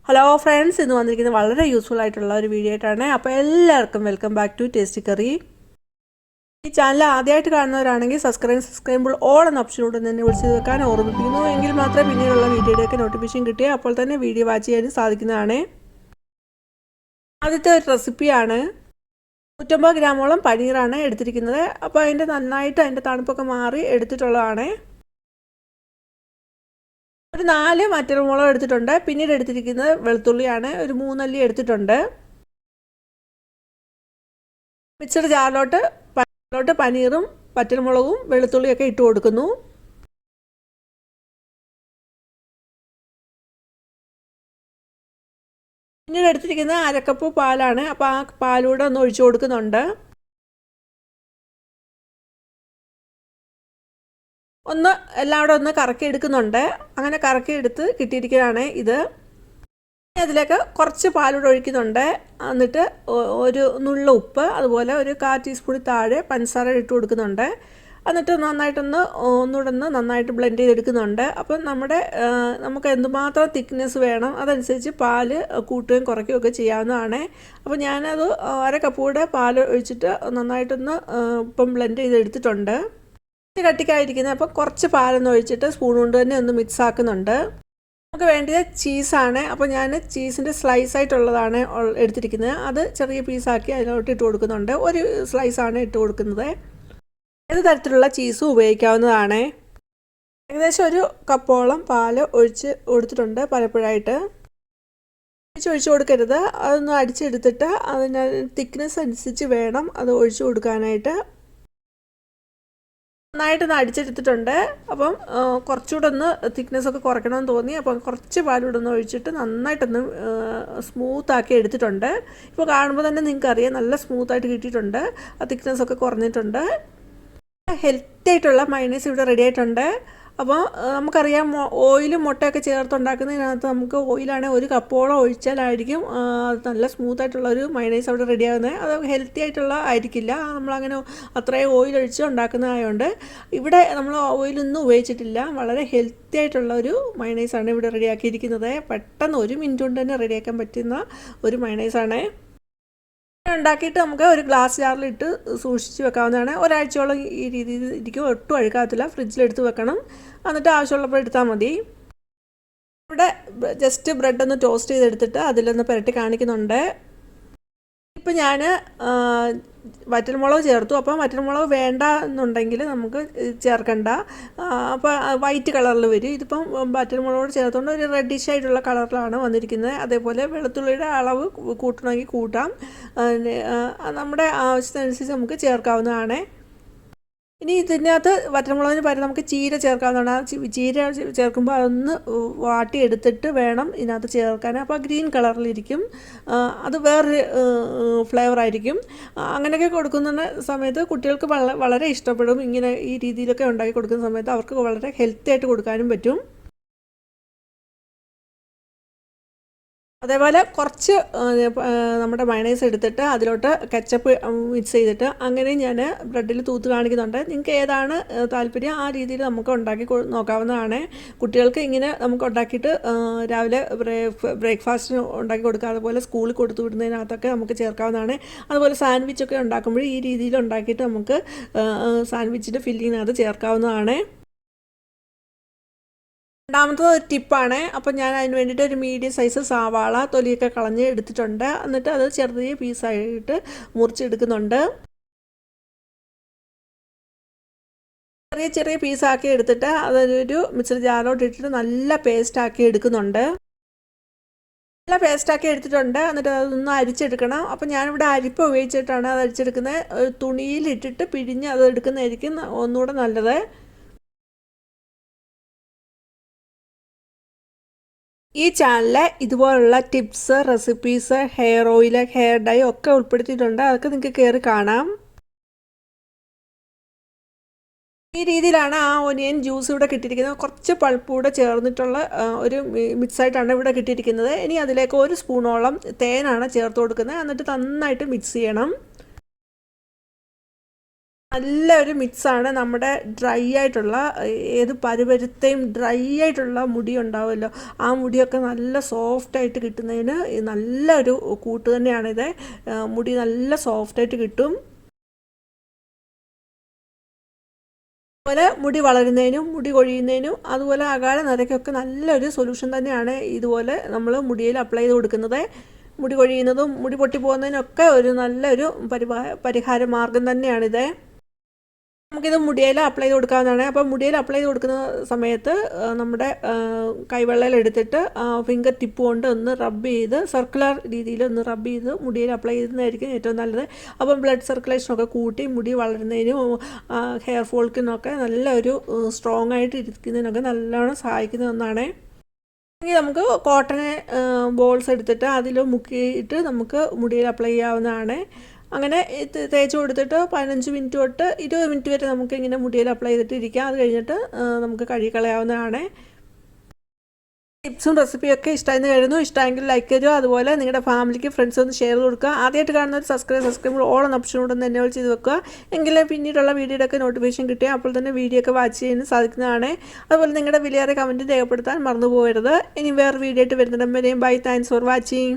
Hello friends, ഇന്ന് വന്നിരിക്കുന്നത് വളരെ യൂസ്ഫുൾ ആയിട്ടുള്ള ഒരു വീഡിയോ ആയിട്ടാണ്. അപ്പോൾ എല്ലാവർക്കും welcome back to tasty curry. ഈ ചാനൽ ആദ്യമായിട്ട് കാണുന്നവരാണെങ്കിൽ സബ്സ്ക്രൈബിൾ ഓൾ എന്ന ഓപ്ഷനോട് തന്നെ വിളിച്ച് വെക്കാൻ ഓർമ്മിപ്പിക്കുന്നു. എങ്കിൽ മാത്രമേ പിന്നീടുള്ള വീഡിയോയുടെയൊക്കെ നോട്ടിഫിക്കേഷൻ കിട്ടിയ അപ്പോൾ തന്നെ വീഡിയോ വാച്ച് ചെയ്യാനും സാധിക്കുന്നതാണ്. ആദ്യത്തെ ഒരു റെസിപ്പിയാണ്. 150 ഗ്രാമോളം പനീറാണ് എടുത്തിരിക്കുന്നത്. അപ്പോൾ അതിൻ്റെ തണുപ്പൊക്കെ മാറി എടുത്തിട്ടുള്ളതാണ്. ഒരു 4 വറ്റൽമുളക് എടുത്തിട്ടുണ്ട്. പിന്നീട് എടുത്തിരിക്കുന്നത് വെളുത്തുള്ളിയാണ്. ഒരു 3 അല്ലി എടുത്തിട്ടുണ്ട്. മിക്സഡ് ജാറിലോട്ട് പനീറും വറ്റൽമുളകും വെളുത്തുള്ളിയൊക്കെ ഇട്ട് കൊടുക്കുന്നു. പിന്നീട് എടുത്തിരിക്കുന്നത് 1/2 കപ്പ് പാലാണ്. അപ്പോൾ ആ പാലൂടെ ഒന്ന് ഒഴിച്ചു കൊടുക്കുന്നുണ്ട്. എല്ലാം കൂടെ ഒന്ന് കറക്കി എടുക്കുന്നുണ്ട്. അങ്ങനെ കറക്കി എടുത്ത് കിട്ടിയിരിക്കുകയാണ് ഇത്. അതിലേക്ക് കുറച്ച് പാലൂടെ ഒഴിക്കുന്നുണ്ട്. എന്നിട്ട് ഒരു നുള്ള ഉപ്പ്, അതുപോലെ ഒരു 1/4 ടീസ്പൂൺ താഴെ പഞ്ചസാര ഇട്ട് കൊടുക്കുന്നുണ്ട്. എന്നിട്ട് ഒന്നുകൂടെ നന്നായിട്ട് ബ്ലെൻഡ് ചെയ്തെടുക്കുന്നുണ്ട്. അപ്പം നമുക്ക് എന്തുമാത്രം തിക്നെസ് വേണം അതനുസരിച്ച് പാല് കൂട്ടുകയും കുറയ്ക്കുകയൊക്കെ ചെയ്യാവുന്നതാണ്. അപ്പോൾ ഞാനത് 1/2 കപ്പ് കൂടെ പാൽ ഒഴിച്ചിട്ട് ഇപ്പം ബ്ലെൻഡ് ചെയ്തെടുത്തിട്ടുണ്ട്. കട്ടിക്കായിരിക്കുന്നത്. അപ്പോൾ കുറച്ച് പാലൊന്ന് ഒഴിച്ചിട്ട് സ്പൂൺ കൊണ്ട് തന്നെ ഒന്ന് മിക്സ് ആക്കുന്നുണ്ട്. നമുക്ക് വേണ്ടത് ചീസാണ്. അപ്പോൾ ഞാൻ ചീസിൻ്റെ സ്ലൈസ് ആയിട്ടുള്ളതാണ് എടുത്തിരിക്കുന്നത്. അത് ചെറിയ പീസാക്കി അതിലോട്ട് ഇട്ട് കൊടുക്കുന്നുണ്ട്. ഒരു സ്ലൈസാണ് ഇട്ട് കൊടുക്കുന്നത്. ഏത് തരത്തിലുള്ള ചീസും ഉപയോഗിക്കാവുന്നതാണ്. ഏകദേശം ഒരു കപ്പോളം പാൽ ഒഴിച്ച് കൊടുത്തിട്ടുണ്ട്. പലപ്പോഴായിട്ട് ഒഴിച്ച് കൊടുക്കരുത്. അതൊന്ന് അടിച്ചെടുത്തിട്ട് അതിന് തിക്നെസ് അനുസരിച്ച് വേണം അത് ഒഴിച്ചു കൊടുക്കാനായിട്ട്. നന്നായിട്ടൊന്ന് അടിച്ചെടുത്തിട്ടുണ്ട്. അപ്പം കുറച്ചുകൂടെ ഒന്ന് തിക്നെസ്സൊക്കെ കുറയ്ക്കണമെന്ന് തോന്നി. അപ്പം കുറച്ച് പാലൂടെ ഒന്ന് ഒഴിച്ചിട്ട് നന്നായിട്ടൊന്ന് സ്മൂത്താക്കി എടുത്തിട്ടുണ്ട്. ഇപ്പോൾ കാണുമ്പോൾ തന്നെ നിങ്ങൾക്കറിയാം നല്ല സ്മൂത്തായിട്ട് കിട്ടിയിട്ടുണ്ട്. ആ തിക്നെസ്സൊക്കെ കുറഞ്ഞിട്ടുണ്ട്. ഹെൽത്തി ആയിട്ടുള്ള മയോണൈസ് ഇവിടെ റെഡി ആയിട്ടുണ്ട്. അപ്പോൾ നമുക്കറിയാം ഓയിലും മുട്ടയൊക്കെ ചേർത്തുണ്ടാക്കുന്നതിനകത്ത് നമുക്ക് ഓയിലാണെങ്കിൽ 1 കപ്പോളം ഒഴിച്ചാലായിരിക്കും നല്ല സ്മൂത്തായിട്ടുള്ള ഒരു മയോണൈസ് അവിടെ റെഡി ആകുന്നത്. അത് ഹെൽത്തി ആയിട്ടുള്ള ആയിരിക്കില്ല. നമ്മളങ്ങനെ അത്രയും ഓയിൽ ഒഴിച്ച് ഉണ്ടാക്കുന്നതായതുകൊണ്ട് ഇവിടെ നമ്മൾ ഓയിലൊന്നും ഉപയോഗിച്ചിട്ടില്ല. വളരെ ഹെൽത്തി ആയിട്ടുള്ള ഒരു മയോണൈസാണ് ഇവിടെ റെഡിയാക്കിയിരിക്കുന്നത്. പെട്ടെന്ന് 1 മിനിറ്റ് കൊണ്ട് തന്നെ റെഡിയാക്കാൻ പറ്റുന്ന ഒരു മയോണൈസാണ്. ഉണ്ടാക്കിയിട്ട് നമുക്ക് ഒരു ഗ്ലാസ് ജാറിലിട്ട് സൂക്ഷിച്ച് വെക്കാവുന്നതാണ്. ഒരാഴ്ചയോളം ഈ രീതിയിൽ ഇരിക്കും. ഒട്ടും അഴുക്കാത്തില്ല. ഫ്രിഡ്ജിലെടുത്ത് വെക്കണം. എന്നിട്ട് ആവശ്യമുള്ളപ്പോൾ എടുത്താൽ മതി. ഇവിടെ ജസ്റ്റ് ബ്രെഡ് ഒന്ന് ടോസ്റ്റ് ചെയ്തെടുത്തിട്ട് അതിലൊന്ന് പുരട്ടി കാണിക്കുന്നുണ്ട്. ഇപ്പം ഞാൻ വറ്റൽമുളക് ചേർത്തു. അപ്പം വറ്റൽമുളക് വേണ്ട എന്നുണ്ടെങ്കിൽ നമുക്ക് ചേർക്കണ്ട. അപ്പോൾ വൈറ്റ് കളറിൽ വരും. ഇതിപ്പം വറ്റൽമുളകോട് ചേർത്തുകൊണ്ട് ഒരു റെഡിഷ് ആയിട്ടുള്ള കളറിലാണ് വന്നിരിക്കുന്നത്. അതേപോലെ വെളുത്തുള്ളിയുടെ അളവ് കൂട്ടണമെങ്കിൽ കൂട്ടാം. നമ്മുടെ ആവശ്യത്തിനനുസരിച്ച് നമുക്ക് ചേർക്കാവുന്നതാണ്. ഇനി ഇതിനകത്ത് വറ്റൽമുളകിന് പകരം നമുക്ക് ചീര ചേർക്കാവുന്നതാണ്. ചീര ചേർക്കുമ്പോൾ അതൊന്ന് വാട്ടിയെടുത്തിട്ട് വേണം ഇതിനകത്ത് ചേർക്കാൻ. അപ്പോൾ ഗ്രീൻ കളറിലിരിക്കും. അത് വേറൊരു ഫ്ലേവറായിരിക്കും. അങ്ങനെയൊക്കെ കൊടുക്കുന്ന സമയത്ത് കുട്ടികൾക്ക് വളരെ ഇഷ്ടപ്പെടും. ഇങ്ങനെ ഈ രീതിയിലൊക്കെ ഉണ്ടാക്കി കൊടുക്കുന്ന സമയത്ത് അവർക്ക് വളരെ ഹെൽത്തി ആയിട്ട് കൊടുക്കാനും പറ്റും. അതേപോലെ കുറച്ച് നമ്മുടെ മയണൈസ് എടുത്തിട്ട് അതിലോട്ട് കെച്ചപ്പ് മിക്സ് ചെയ്തിട്ട് അങ്ങനെ ഞാൻ ബ്രെഡിൽ തൂത്ത് കാണിക്കുന്നുണ്ട്. നിങ്ങൾക്ക് ഏതാണ് താല്പര്യം ആ രീതിയിൽ നമുക്ക് ഉണ്ടാക്കി നോക്കാവുന്നതാണ്. കുട്ടികൾക്ക് ഇങ്ങനെ നമുക്ക് ഉണ്ടാക്കിയിട്ട് രാവിലെ ബ്രേക്ക്ഫാസ്റ്റിന് ഉണ്ടാക്കി കൊടുക്കുക. അതുപോലെ സ്കൂളിൽ കൊടുത്തു വിടുന്നതിനകത്തൊക്കെ നമുക്ക് ചേർക്കാവുന്നതാണ്. അതുപോലെ സാൻഡ്വിച്ചൊക്കെ ഉണ്ടാക്കുമ്പോൾ ഈ രീതിയിൽ ഉണ്ടാക്കിയിട്ട് നമുക്ക് സാൻഡ്വിച്ചിൻ്റെ ഫില്ലിങ്ങിനകത്ത് ചേർക്കാവുന്നതാണ്. രണ്ടാമത്തെ ഒരു ടിപ്പാണ്. അപ്പം ഞാൻ അതിന് വേണ്ടിയിട്ട് ഒരു മീഡിയം സൈസ് സവാള തൊലിയൊക്കെ കളഞ്ഞ് എടുത്തിട്ടുണ്ട്. എന്നിട്ട് അത് ചെറിയ പീസായിട്ട് മുറിച്ചെടുക്കുന്നുണ്ട്. ചെറിയ പീസാക്കി എടുത്തിട്ട് അതൊരു മിക്സർ ജാറിലോട്ട് ഇട്ടിട്ട് നല്ല പേസ്റ്റാക്കി എടുക്കുന്നുണ്ട്. നല്ല പേസ്റ്റാക്കി എടുത്തിട്ടുണ്ട്. എന്നിട്ട് അതൊന്ന് അരിച്ചെടുക്കണം. അപ്പം ഞാനിവിടെ അരിപ്പ ഉപയോഗിച്ചിട്ടാണ് അത് അരിച്ചെടുക്കുന്നത്. തുണിയിലിട്ടിട്ട് പിഴിഞ്ഞ് അത് എടുക്കുന്നതായിരിക്കും ഒന്നുകൂടെ നല്ലത്. ഈ ചാനലിൽ ഇതുപോലുള്ള tips, recipes, hair oil, hair dye ഒക്കെ ഉൾപ്പെടുത്തിയിട്ടുണ്ട്. അതൊക്കെ നിങ്ങൾക്ക് കയറി കാണാം. ഈ രീതിയിലാണ് ആ ഒനിയൻ ജ്യൂസ് ഇവിടെ കിട്ടിയിരിക്കുന്നത്. കുറച്ച് പൾപ്പ് കൂടെ ചേർന്നിട്ടുള്ള ഒരു മിക്സായിട്ടാണ് ഇവിടെ കിട്ടിയിരിക്കുന്നത്. ഇനി അതിലേക്ക് 1 സ്പൂണോളം തേനാണ് ചേർത്ത് കൊടുക്കുന്നത്. എന്നിട്ട് നന്നായിട്ട് മിക്സ് ചെയ്യണം. നല്ലൊരു മിക്സാണ്. നമ്മുടെ ഡ്രൈ ആയിട്ടുള്ള ഏത് പരുപരുത്തെയും ഡ്രൈ ആയിട്ടുള്ള മുടി ഉണ്ടാവുമല്ലോ, ആ മുടിയൊക്കെ നല്ല സോഫ്റ്റായിട്ട് കിട്ടുന്നതിന് നല്ലൊരു കൂട്ട് തന്നെയാണിത്. മുടി നല്ല സോഫ്റ്റായിട്ട് കിട്ടും. അതുപോലെ മുടി വളരുന്നതിനും മുടി കൊഴിയുന്നതിനും അതുപോലെ അകാല നരയ്ക്കൊക്കെ നല്ലൊരു സൊല്യൂഷൻ തന്നെയാണ് ഇതുപോലെ നമ്മൾ മുടിയിൽ അപ്ലൈ ചെയ്ത് കൊടുക്കുന്നത്. മുടി കൊഴിയുന്നതും മുടി പൊട്ടിപ്പോകുന്നതിനൊക്കെ ഒരു നല്ലൊരു പരിഹാര മാർഗം തന്നെയാണിത്. നമുക്കിത് മുടിയിൽ അപ്ലൈ ചെയ്ത് കൊടുക്കാവുന്നതാണ്. അപ്പോൾ മുടിയിൽ അപ്ലൈ ചെയ്ത് കൊടുക്കുന്ന സമയത്ത് നമ്മുടെ കൈവെള്ളയിൽ എടുത്തിട്ട് ഫിംഗർ ടിപ്പ് കൊണ്ട് ഒന്ന് റബ്ബ് ചെയ്ത് സർക്കുലർ രീതിയിൽ ഒന്ന് റബ്ബ് ചെയ്ത് മുടിയിൽ അപ്ലൈ ചെയ്യുന്നതായിരിക്കും ഏറ്റവും നല്ലത്. അപ്പം ബ്ലഡ് സർക്കുലേഷനൊക്കെ കൂട്ടി മുടി വളരുന്നതിനും ഹെയർ ഫോൾക്കിനൊക്കെ നല്ലൊരു സ്ട്രോങ് ആയിട്ട് ഇരിക്കുന്നതിനൊക്കെ നല്ലോണം സഹായിക്കുന്ന ഒന്നാണ്. ഇനി നമുക്ക് കോട്ടൺ ബോൾസ് എടുത്തിട്ട് അതിൽ മുക്കിയിട്ട് നമുക്ക് മുടിയിൽ അപ്ലൈ ചെയ്യാവുന്നതാണ്. അങ്ങനെ തേച്ച് കൊടുത്തിട്ട് 15 മിനിറ്റ് തൊട്ട് 20 മിനിറ്റ് വരെ നമുക്ക് ഇങ്ങനെ മുടിയിൽ അപ്ലൈ ചെയ്തിട്ട് ഇരിക്കാം. അത് കഴിഞ്ഞിട്ട് നമുക്ക് കഴുകിക്കളയാവുന്നതാണ്. ടിപ്സും റെസിപ്പിയൊക്കെ ഇഷ്ടമായെന്ന് കരുതുന്നു. ഇഷ്ടമെങ്കിൽ ലൈക്ക് തരുക. അതുപോലെ നിങ്ങളുടെ ഫാമിലിക്ക് ഫ്രണ്ട്സ് ഒന്ന് ഷെയർ കൊടുക്കുക. ആദ്യമായിട്ട് കാണുന്ന ഒരു സബ്സ്ക്രൈബ് ഓൾ എന്ന ഓപ്ഷൻ കൂടെ ഒന്ന് എനേബിൾ ചെയ്ത് വെക്കുക. എങ്കിലേ പിന്നീടുള്ള വീഡിയോയുടെ ഒക്കെ നോട്ടിഫിക്കേഷൻ കിട്ടുക. അപ്പോൾ തന്നെ വീഡിയോ ഒക്കെ വാച്ച് ചെയ്യാൻ സാധിക്കുന്നതാണ്. അതുപോലെ നിങ്ങളുടെ വിലയേറെ കമൻറ്റ് രേഖപ്പെടുത്താൻ മറന്നു പോകരുത്. ഇനി വേറെ വീഡിയോ ആയിട്ട് വരുന്നിടം വരെയും ബൈ. Thanks for watching.